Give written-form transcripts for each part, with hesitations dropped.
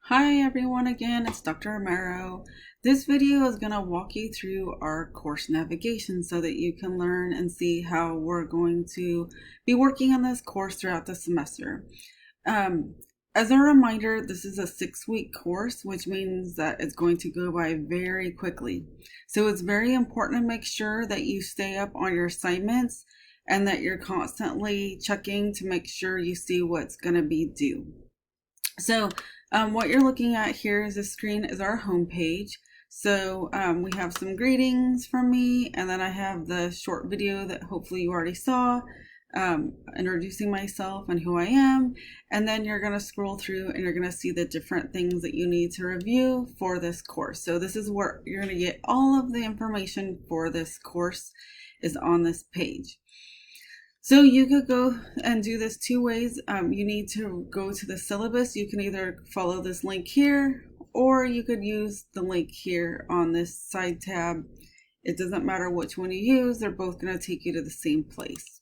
Hi everyone again, it's Dr. Romero. This video is going to walk you through our course navigation so that you can learn and see how we're going to be working on this course throughout the semester. As a reminder, this is a 6-week course, which means that it's going to go by very quickly. So it's very important to make sure that you stay up on your assignments and that you're constantly checking to make sure you see what's going to be due. So what you're looking at here is the screen is our home page. So we have some greetings from me, and then I have the short video that hopefully you already saw, introducing myself and who I am. And then you're going to scroll through and you're going to see the different things that you need to review for this course. So this is where you're going to get all of the information for this course is on this page. So you could go and do this two ways. You need to go to the syllabus. You can either follow this link here, or you could use the link here on this side tab. It doesn't matter which one you use. They're both going to take you to the same place.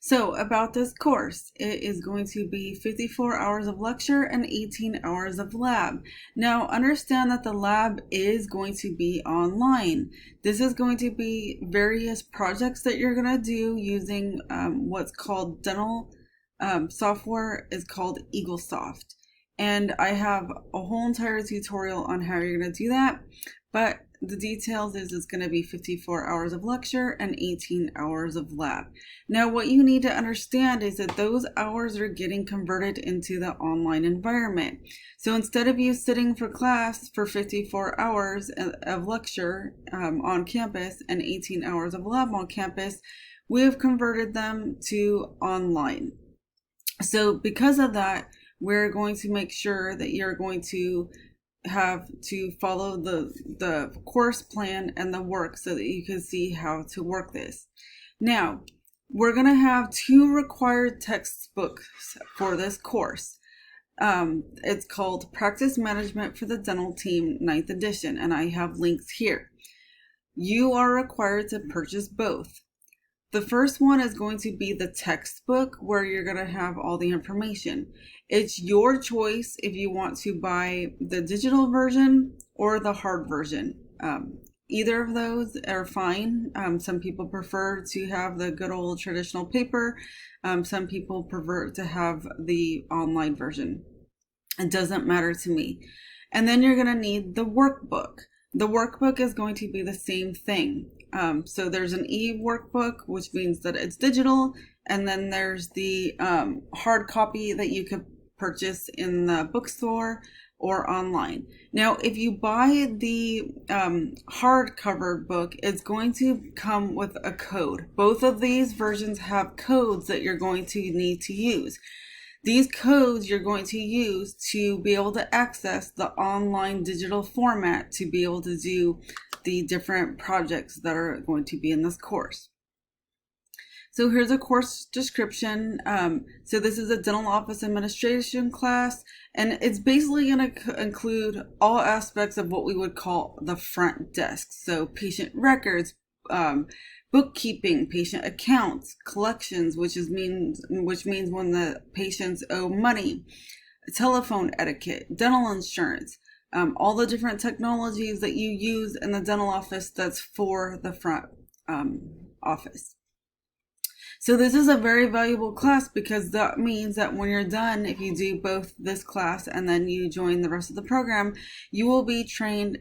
So about this course, it is going to be 54 hours of lecture and 18 hours of lab. Now understand that the lab is going to be online. This is going to be various projects that you're going to do using what's called dental software is called EagleSoft. And I have a whole entire tutorial on how you're going to do that. But the details is it's going to be 54 hours of lecture and 18 hours of lab. Now what you need to understand is that those hours are getting converted into the online environment. So instead of you sitting for class for 54 hours of lecture on campus and 18 hours of lab on campus, we have converted them to online. So because of that, we're going to make sure that you're going to have to follow the course plan and the work so that you can see how to work this. Now, we're going to have 2 required textbooks for this course. It's called Practice Management for the Dental Team 9th edition, and I have links here. You are required to purchase both. The first one is going to be the textbook where you're going to have all the information. It's your choice if you want to buy the digital version or the hard version. Either of those are fine. Some people prefer to have the good old traditional paper. Some people prefer to have the online version. It doesn't matter to me. And then you're going to need the workbook. The workbook is going to be the same thing. So there's an e-workbook, which means that it's digital, and then there's the hard copy that you could purchase in the bookstore or online. Now, if you buy the hardcover book, it's going to come with a code. Both of these versions have codes that you're going to need to use. These codes you're going to use to be able to access the online digital format to be able to do the different projects that are going to be in this course. So here's a course description. So this is a dental office administration class, and it's basically going to include all aspects of what we would call the front desk. So patient records, bookkeeping, patient accounts, collections, which means when the patients owe money, telephone etiquette, dental insurance, all the different technologies that you use in the dental office that's for the front office. So this is a very valuable class because that means that when you're done, if you do both this class and then you join the rest of the program, you will be trained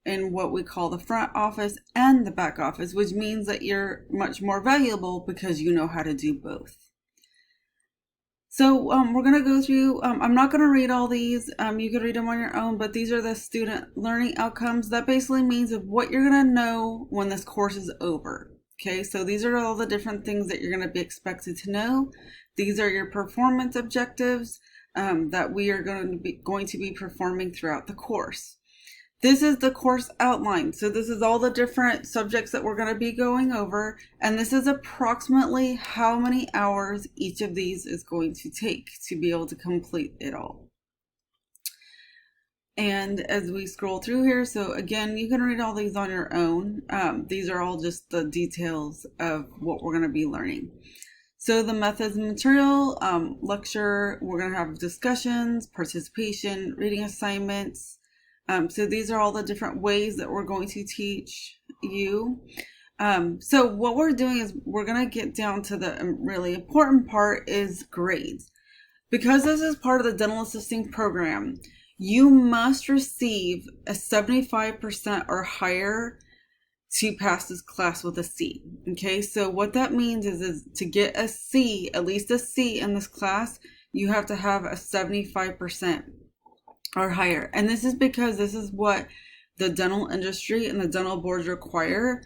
in what we call the front office and the back office, which means that you're much more valuable because you know how to do both. So we're going to go through, I'm not going to read all these, you can read them on your own, but these are the student learning outcomes. That basically means of what you're going to know when this course is over. Okay, so these are all the different things that you're going to be expected to know. These are your performance objectives that we are going to be performing throughout the course. This is the course outline. So this is all the different subjects that we're going to be going over. And this is approximately how many hours each of these is going to take to be able to complete it all. And as we scroll through here, so again, you can read all these on your own. These are all just the details of what we're going to be learning. So the methods and material lecture, we're going to have discussions, participation, reading assignments. So these are all the different ways that we're going to teach you. So what we're doing is we're going to get down to the really important part is grades. Because this is part of the dental assisting program, you must receive a 75% or higher to pass this class with a C. Okay, so what that means is to get a C, at least a C in this class, you have to have a 75% or higher. And this is because this is what the dental industry and the dental boards require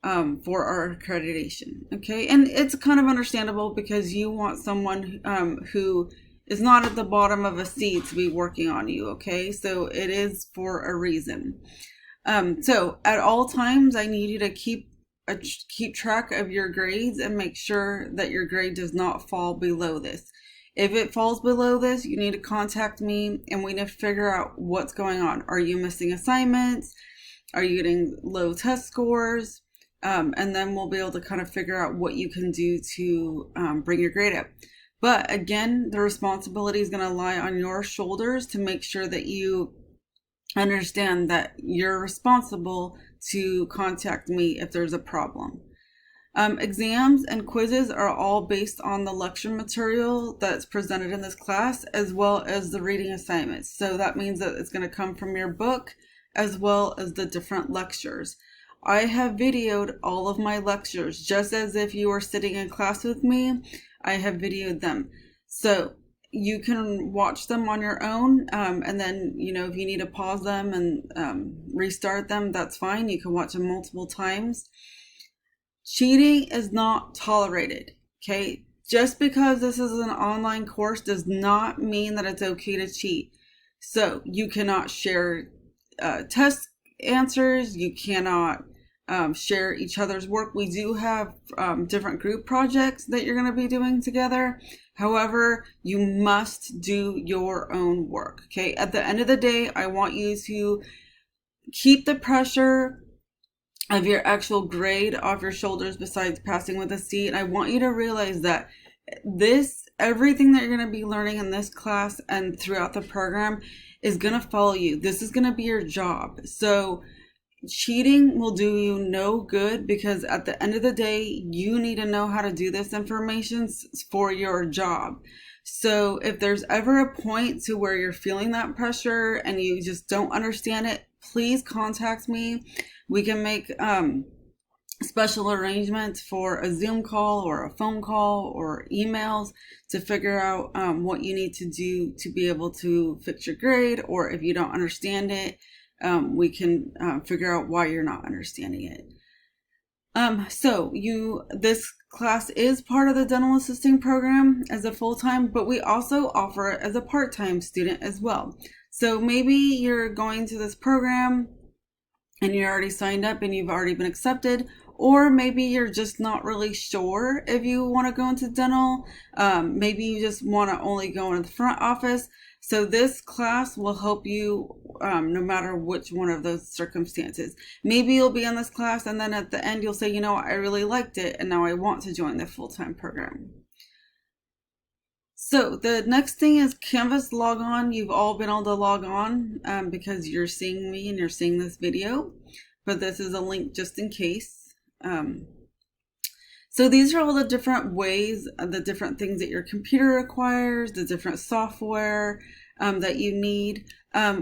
for our accreditation. Okay, and it's kind of understandable because you want someone who is not at the bottom of a C to be working on you. Okay, so it is for a reason. So at all times, I need you to keep track of your grades and make sure that your grade does not fall below this. If it falls below this, you need to contact me and we need to figure out what's going on. Are you missing assignments? Are you getting low test scores? And then we'll be able to kind of figure out what you can do to bring your grade up. But again, the responsibility is going to lie on your shoulders to make sure that you understand that you're responsible to contact me if there's a problem. Exams and quizzes are all based on the lecture material that's presented in this class, as well as the reading assignments. So that means that it's going to come from your book as well as the different lectures. I have videoed all of my lectures just as if you were sitting in class with me. I have videoed them. So you can watch them on your own, and then, if you need to pause them and restart them, that's fine. You can watch them multiple times. Cheating is not tolerated, okay? Just because this is an online course does not mean that it's okay to cheat. So you cannot share test answers. You cannot share each other's work. We do have different group projects that you're going to be doing together. However, you must do your own work, okay? At the end of the day, I want you to keep the pressure of your actual grade off your shoulders besides passing with a C. And I want you to realize that everything that you're going to be learning in this class and throughout the program is going to follow you. This is going to be your job. So cheating will do you no good, because at the end of the day, you need to know how to do this information for your job. So if there's ever a point to where you're feeling that pressure and you just don't understand it, please contact me. We can make special arrangements for a Zoom call or a phone call or emails to figure out what you need to do to be able to fix your grade, or if you don't understand it, we can figure out why you're not understanding it. So this class is part of the dental assisting program as a full-time, but we also offer it as a part-time student as well. So maybe you're going to this program and you're already signed up and you've already been accepted, or maybe you're just not really sure if you want to go into dental. Maybe you just want to only go into the front office. So this class will help you no matter which one of those circumstances. Maybe you'll be in this class and then at the end you'll say, I really liked it and now I want to join the full-time program. So the next thing is Canvas log on. You've all been able to log on because you're seeing me and you're seeing this video, but this is a link just in case. So these are all the different ways, the different things that your computer requires, the different software that you need.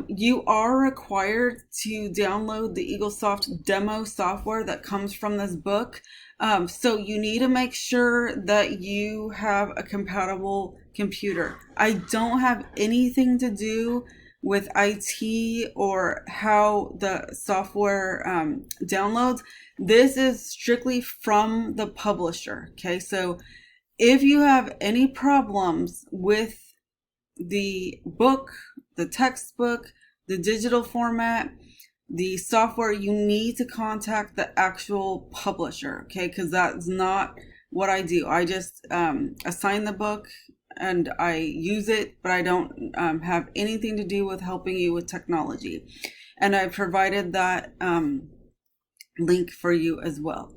You are required to download the EagleSoft demo software that comes from this book. So you need to make sure that you have a compatible computer. I don't have anything to do with IT or how the software downloads. This is strictly from the publisher. Okay, so if you have any problems with the book, the textbook, the digital format, the software, you need to contact the actual publisher, okay? Because that's not what I do. I just assign the book and I use it, but I don't have anything to do with helping you with technology. And I provided that link for you as well.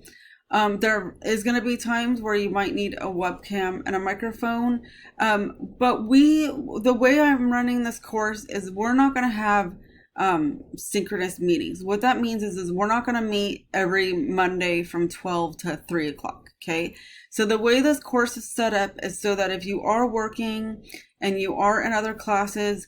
There is going to be times where you might need a webcam and a microphone. But the way I'm running this course is we're not going to have synchronous meetings. What that means is we're not going to meet every Monday from 12 to 3 o'clock. Okay. So the way this course is set up is so that if you are working and you are in other classes,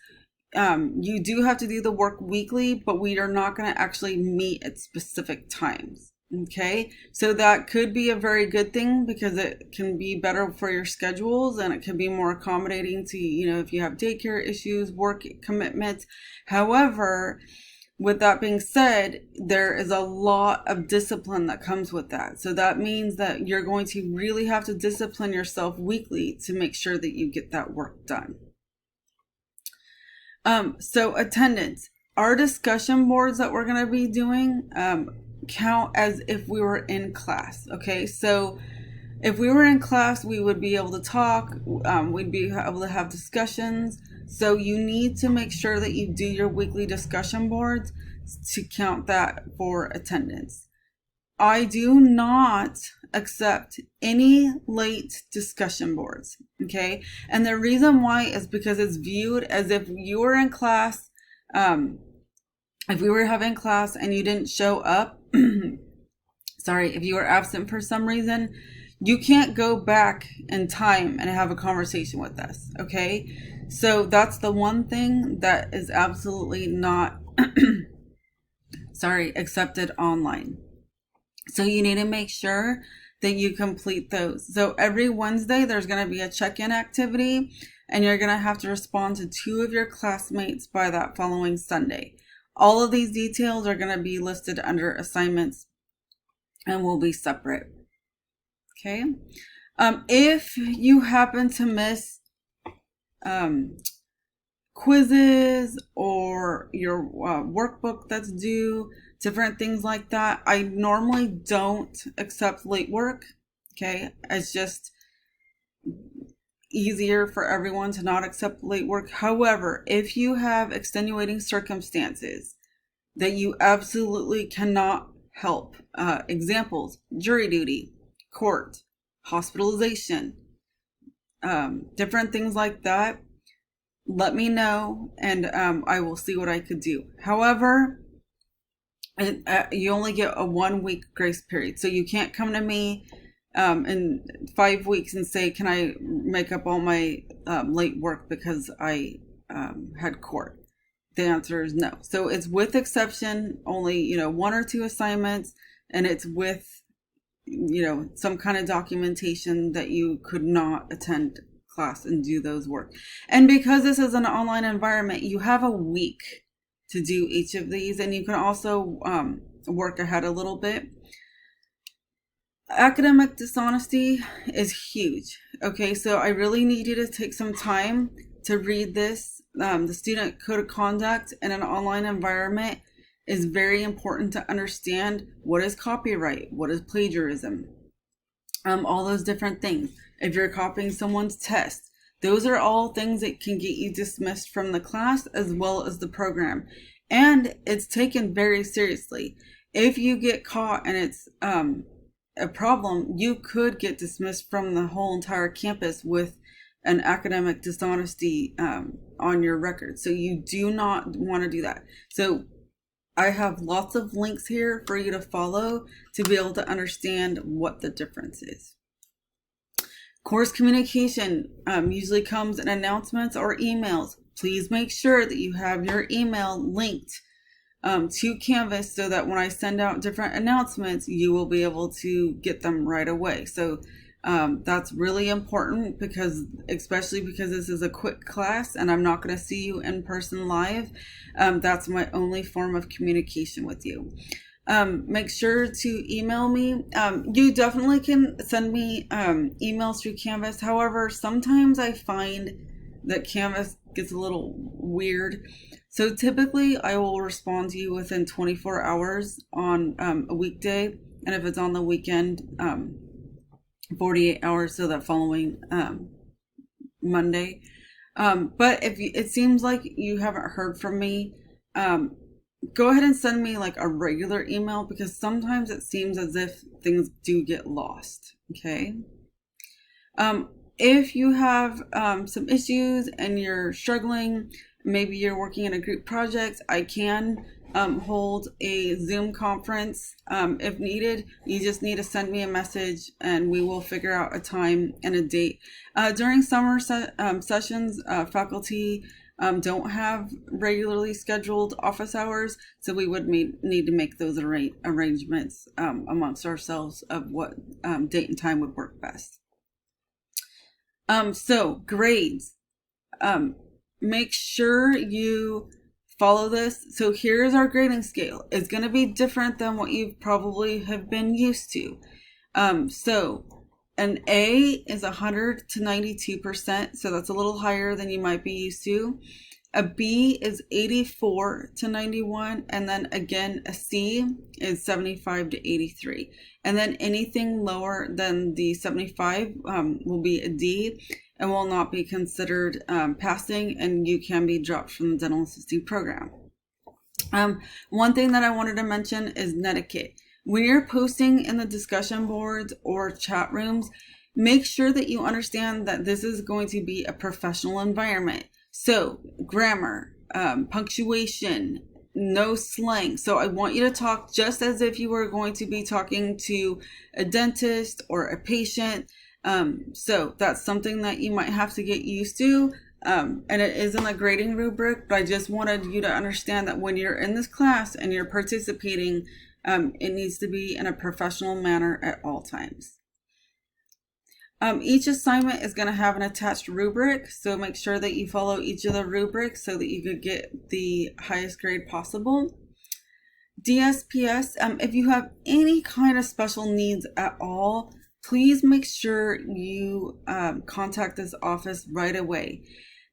you do have to do the work weekly, but we are not going to actually meet at specific times. Okay, so that could be a very good thing because it can be better for your schedules and it can be more accommodating to, if you have daycare issues, work commitments. However, with that being said, there is a lot of discipline that comes with that. So that means that you're going to really have to discipline yourself weekly to make sure that you get that work done. So attendance. Our discussion boards that we're going to be doing count as if we were in class. Okay, so if we were in class, we would be able to talk, we'd be able to have discussions. So you need to make sure that you do your weekly discussion boards to count that for attendance. I do not accept any late discussion boards. Okay, and the reason why is because it's viewed as if you were in class. If we were having class and you didn't show up, sorry, if you were absent for some reason, you can't go back in time and have a conversation with us. Okay, so that's the one thing that is absolutely not accepted online. So you need to make sure that you complete those. So every Wednesday there's going to be a check-in activity and you're going to have to respond to 2 of your classmates by that following Sunday. All of these details are going to be listed under assignments and will be separate. Okay. If you happen to miss quizzes or your workbook that's due, different things like that, I normally don't accept late work. Okay. It's just easier for everyone to not accept late work. However, if you have extenuating circumstances that you absolutely cannot help, examples, jury duty, court, hospitalization, different things like that, let me know and I will see what I could do. However, you only get a 1 week grace period. So you can't come to me in 5 weeks and say, can I make up all my late work because I had court? The answer is no. So it's with exception, only 1 or 2 assignments, and it's with some kind of documentation that you could not attend class and do those work. And because this is an online environment, you have a week to do each of these, and you can also work ahead a little bit. Academic dishonesty is huge. Okay, so I really need you to take some time to read this. The Student Code of Conduct in an online environment is very important to understand what is copyright, what is plagiarism, all those different things. If you're copying someone's test, those are all things that can get you dismissed from the class as well as the program. And it's taken very seriously. If you get caught and it's a problem, you could get dismissed from the whole entire campus with an academic dishonesty on your record. So you do not want to do that. So I have lots of links here for you to follow to be able to understand what the difference is. Course communication usually comes in announcements or emails. Please make sure that you have your email linked to Canvas so that when I send out different announcements, you will be able to get them right away. So that's really important especially because this is a quick class and I'm not going to see you in person live. That's my only form of communication with you. Make sure to email me. You definitely can send me emails through Canvas. However, sometimes I find that Canvas gets a little weird. So typically I will respond to you within 24 hours on a weekday. And if it's on the weekend, 48 hours, so that following Monday. But if it seems like you haven't heard from me, go ahead and send me like a regular email, because sometimes it seems as if things do get lost. Okay. If you have some issues and you're struggling, maybe you're working in a group project, I can hold a Zoom conference if needed. You just need to send me a message and we will figure out a time and a date. During summer sessions, faculty don't have regularly scheduled office hours, so we would need to make those arrangements amongst ourselves of what date and time would work best. So grades, make sure you follow this. So here's our grading scale. It's going to be different than what you probably have been used to. So an A is 100 to 92%. So that's a little higher than you might be used to. A B is 84 to 91. And then again, a C is 75 to 83. And then anything lower than the 75 will be a D and will not be considered passing, and you can be dropped from the dental assisting program. One thing that I wanted to mention is netiquette. When you're posting in the discussion boards or chat rooms, make sure that you understand that this is going to be a professional environment. So grammar, punctuation, no slang. So I want you to talk just as if you were going to be talking to a dentist or a patient. So that's something that you might have to get used to. And it isn't a grading rubric, but I just wanted you to understand that when you're in this class and you're participating, it needs to be in a professional manner at all times. Each assignment is going to have an attached rubric, so make sure that you follow each of the rubrics so that you could get the highest grade possible. DSPS, if you have any kind of special needs at all, please make sure you contact this office right away.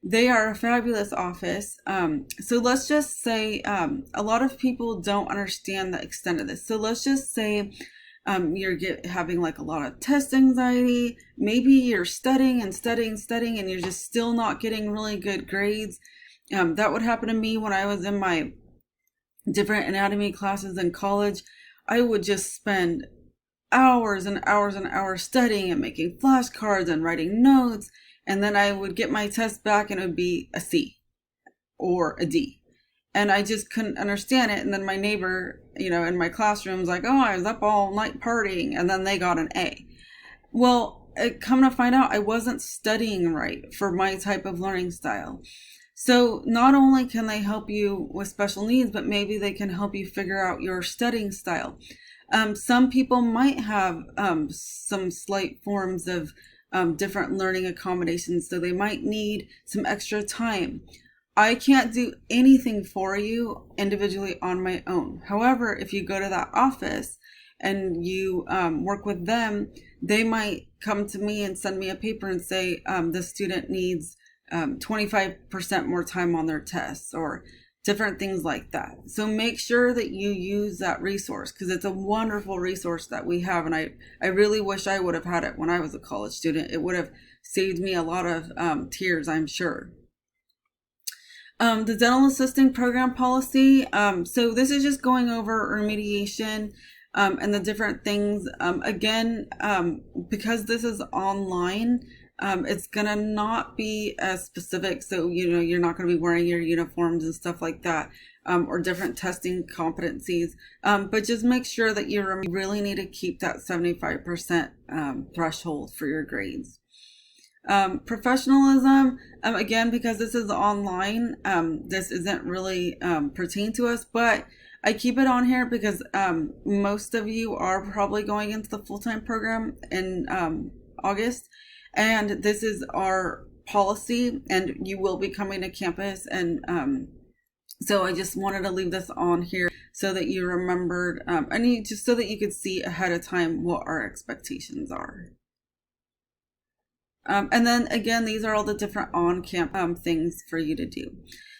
They are a fabulous office. So let's just say a lot of people don't understand the extent of this. So let's just say you're having like a lot of test anxiety. Maybe you're studying and you're just still not getting really good grades. That would happen to me when I was in my different anatomy classes in college. I would just spend hours and hours and hours studying and making flashcards and writing notes. And then I would get my test back and it would be a C or a D. And I just couldn't understand it. And then my neighbor, in my classroom was like, oh, I was up all night partying. And then they got an A. Well, come to find out, I wasn't studying right for my type of learning style. So not only can they help you with special needs, but maybe they can help you figure out your studying style. Some people might have some slight forms of different learning accommodations, so they might need some extra time. I can't do anything for you individually on my own. However, if you go to that office and you work with them, they might come to me and send me a paper and say the student needs 25% more time on their tests or different things like that. So make sure that you use that resource, because it's a wonderful resource that we have. And I really wish I would have had it when I was a college student. It would have saved me a lot of tears, I'm sure. The dental assisting program policy. So this is just going over remediation and the different things. Again, because this is online, it's gonna not be as specific. So, you're not gonna be wearing your uniforms and stuff like that, or different testing competencies. But just make sure that you really need to keep that 75% threshold for your grades. Professionalism, again, because this is online, this isn't really pertain to us, but I keep it on here because most of you are probably going into the full-time program in August, and this is our policy, and you will be coming to campus, and so I just wanted to leave this on here so that you remembered, and just so that you could see ahead of time what our expectations are. And then again, these are all the different on-camp things for you to do.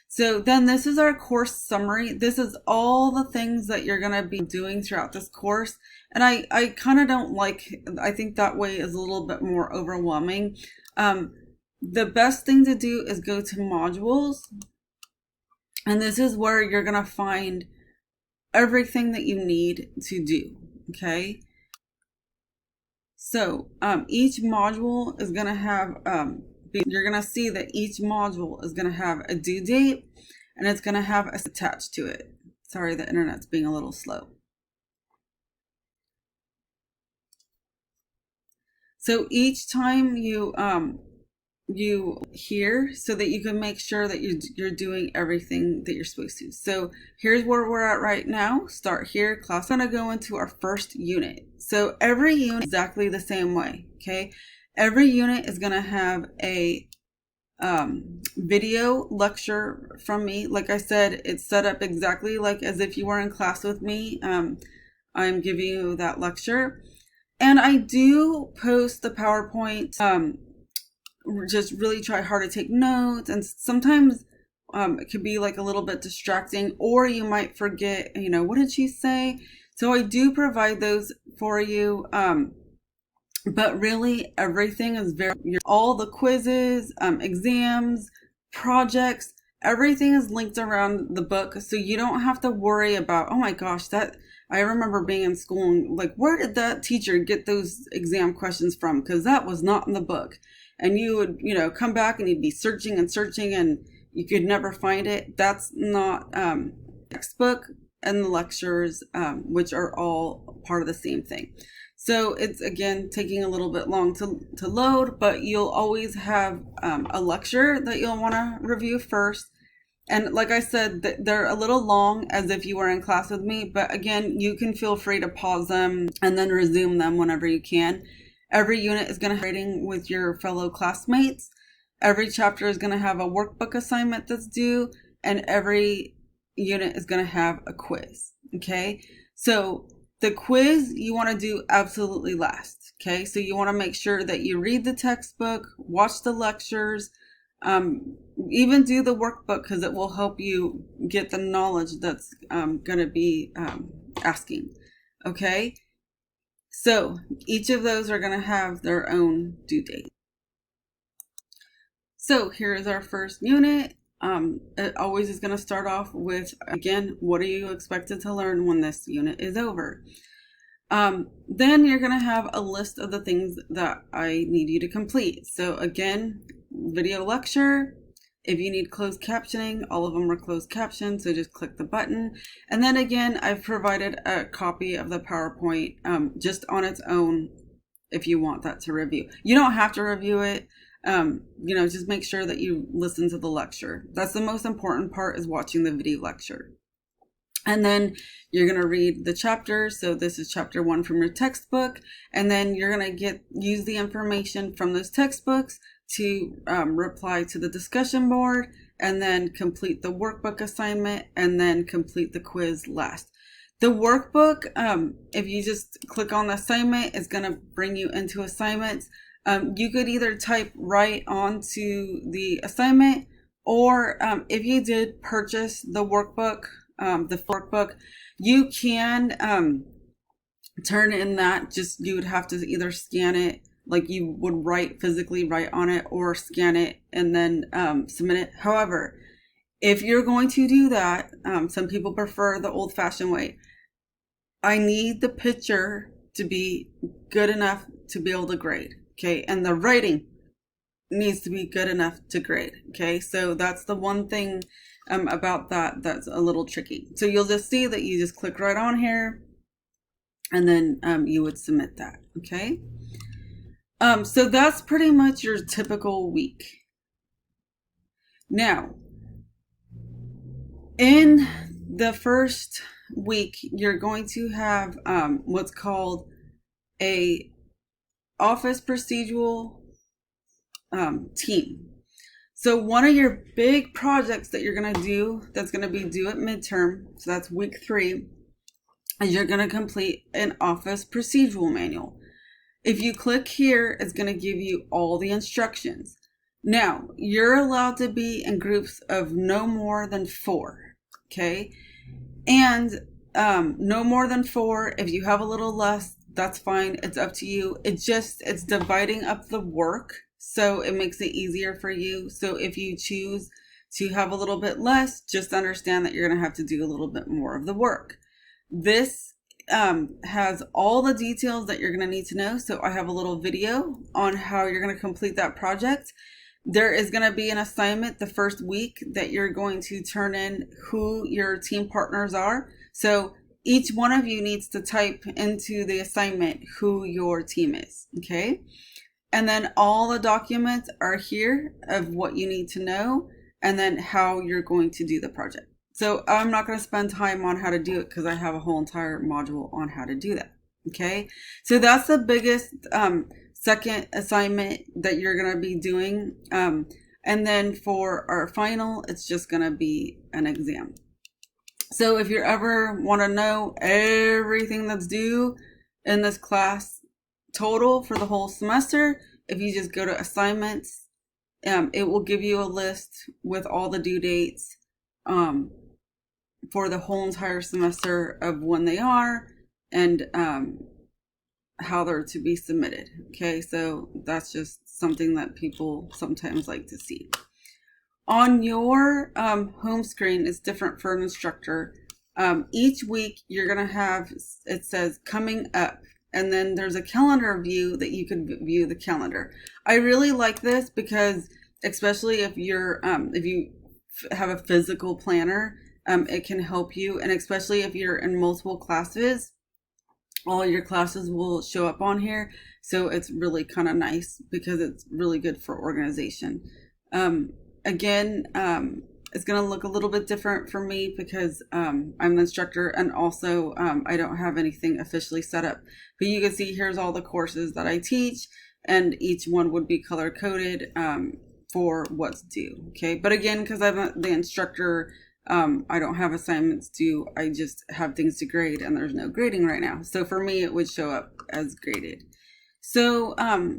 So then this is our course summary. This is all the things that you're going to be doing throughout this course. And I kind of don't I think that way is a little bit more overwhelming. The best thing to do is go to modules. And this is where you're going to find everything that you need to do. Okay. So each module is going to have, you're going to see that each module is going to have a due date, and it's going to have a attached to it. Sorry, the internet's being a little slow. So each time you hear, so that you can make sure that you're doing everything that you're supposed to. So here's where we're at right now. Start here. Class going to go into our first unit. So every unit is exactly the same way. Okay, every unit is going to have a video lecture from me. Like I said, it's set up exactly like as if you were in class with me. I'm giving you that lecture, and I do post the PowerPoint. Just really try hard to take notes, and sometimes it could be like a little bit distracting, or you might forget, what did she say? So I do provide those for you, but really everything is all the quizzes, exams, projects, everything is linked around the book, so you don't have to worry about, oh my gosh, that I remember being in school and like, where did that teacher get those exam questions from? Because that was not in the book. And you would, come back and you'd be searching and searching and you could never find it. That's not textbook and the lectures, which are all part of the same thing. So it's, again, taking a little bit long to load, but you'll always have a lecture that you'll want to review first. And like I said, they're a little long as if you were in class with me. But again, you can feel free to pause them and then resume them whenever you can. Every unit is going to have writing with your fellow classmates. Every chapter is going to have a workbook assignment that's due. And every unit is going to have a quiz. Okay. So the quiz you want to do absolutely last. Okay. So you want to make sure that you read the textbook, watch the lectures, even do the workbook, because it will help you get the knowledge that's going to be asking. Okay. So each of those are going to have their own due date. So here's our first unit. It always is going to start off with, again, what are you expected to learn when this unit is over? Then you're going to have a list of the things that I need you to complete. So again, video lecture. If you need closed captioning, all of them are closed captioned, so just click the button. And then again, I've provided a copy of the PowerPoint just on its own if you want that to review. You don't have to review it. Just make sure that you listen to the lecture. That's the most important part, is watching the video lecture. And then you're going to read the chapters. So this is chapter 1 from your textbook. And then you're going to use the information from those textbooks to reply to the discussion board, and then complete the workbook assignment, and then complete the quiz last. The workbook, if you just click on the assignment, it's going to bring you into assignments. You could either type right onto the assignment, or if you did purchase the workbook, you can turn in that. Just, you would have to either scan it like you would physically write on it, or scan it and then submit it. However, if you're going to do that, some people prefer the old-fashioned way. I need the picture to be good enough to be able to grade, okay? And the writing needs to be good enough to grade, okay? So that's the one thing about that that's a little tricky. So you'll just see that you just click right on here, and then you would submit that, okay? So that's pretty much your typical week. Now, in the first week, you're going to have what's called a office procedural team. So one of your big projects that you're going to do, that's going to be due at midterm, so that's week 3, is you're going to complete an office procedural manual. If you click here, it's going to give you all the instructions. Now, you're allowed to be in groups of no more than 4, okay? And no more than 4. If you have a little less, that's fine. It's up to you. It's dividing up the work, so it makes it easier for you. So if you choose to have a little bit less, just understand that you're going to have to do a little bit more of the work. This has all the details that you're going to need to know. So I have a little video on how you're going to complete that project. There is going to be an assignment the first week that you're going to turn in who your team partners are. So each one of you needs to type into the assignment who your team is, okay? And then all the documents are here of what you need to know and then how you're going to do the project. So I'm not going to spend time on how to do it because I have a whole entire module on how to do that, okay? So that's the biggest second assignment that you're going to be doing. And then for our final, it's just going to be an exam. So if you ever want to know everything that's due in this class total for the whole semester, if you just go to assignments, it will give you a list with all the due dates for the whole entire semester of when they are and how they're to be submitted. Okay, so that's just something that people sometimes like to see. On your home screen, it's different for an instructor. Each week you're going to have, it says coming up, and then there's a calendar view that you can view the calendar. I really like this because especially if you're if you have a physical planner, it can help you, and especially if you're in multiple classes, all your classes will show up on here. So it's really kind of nice because it's really good for organization. Again, it's going to look a little bit different for me because I'm the instructor, and also I don't have anything officially set up. But you can see here's all the courses that I teach, and each one would be color coded for what's due. Okay, but again, because I'm the instructor, I don't have assignments due. I just have things to grade, and there's no grading right now. So for me, it would show up as graded. So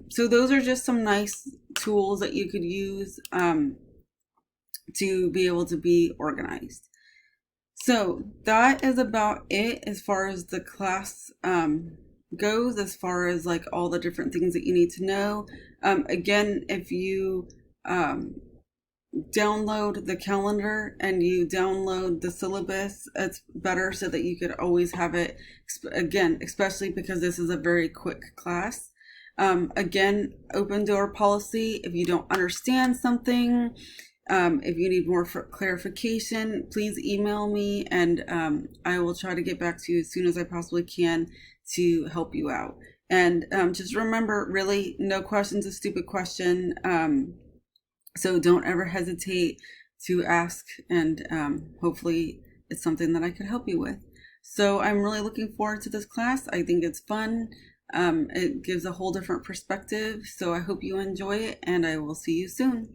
so those are just some nice tools that you could use to be able to be organized. So that is about it as far as the class goes, as far as like all the different things that you need to know. Again, if you download the calendar and you download the syllabus, it's better so that you could always have it, again, especially because this is a very quick class. Again, open door policy. If you don't understand something, if you need more clarification, please email me, and I will try to get back to you as soon as I possibly can to help you out. And just remember, really, no question's a stupid question. So don't ever hesitate to ask, and hopefully it's something that I could help you with. So I'm really looking forward to this class. I think it's fun. It gives a whole different perspective. So I hope you enjoy it, and I will see you soon.